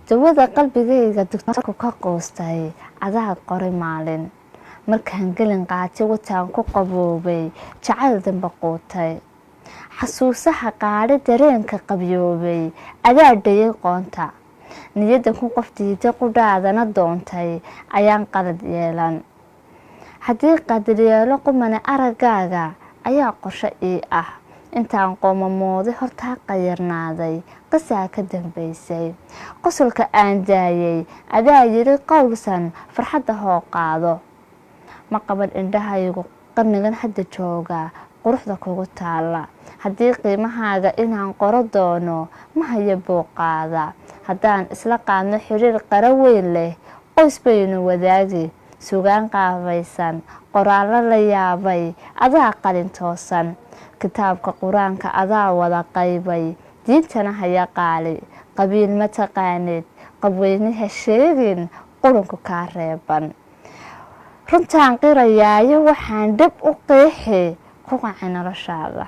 jawada qalbigayga dugtarku ka qoostay adaa qoray maalin markaan gelin qaati wataan ku qaboobay jacayl damba quutay xasuusaha qaadhi dareenka qabyoobay adaa dhayay qoonta niyadda ku qof diiday qudhaadana doontay ayaan qalad yeelan haddii qadir yeelo qumane araggaaga ayaa qorsho ii ah intaan qoomamooday hortaa qayarnaaday qisaa ka dambaysay qosolka aan daayay adaa yiri qowlsan farxadda hoo qaado ma qaban indhahaygu qarnigan hadda jooga quruxda kugu taala haddii qiimahaaga inaan qoro doono ma haya booqaada haddaan isla qaadno xiriir qara weyn leh qoys baynu wadaagi sugaan qaabaysan qoraallo la yaabay adaa qalin toosan kitaabka qur-aanka adaa wada qaybay diintana haya qaali qabiil ma taqaanid qabweynaha sheegin qurunku kaa reeban runtaan qirayaayo waxaan dhab u qeexi ku qanci noloshaada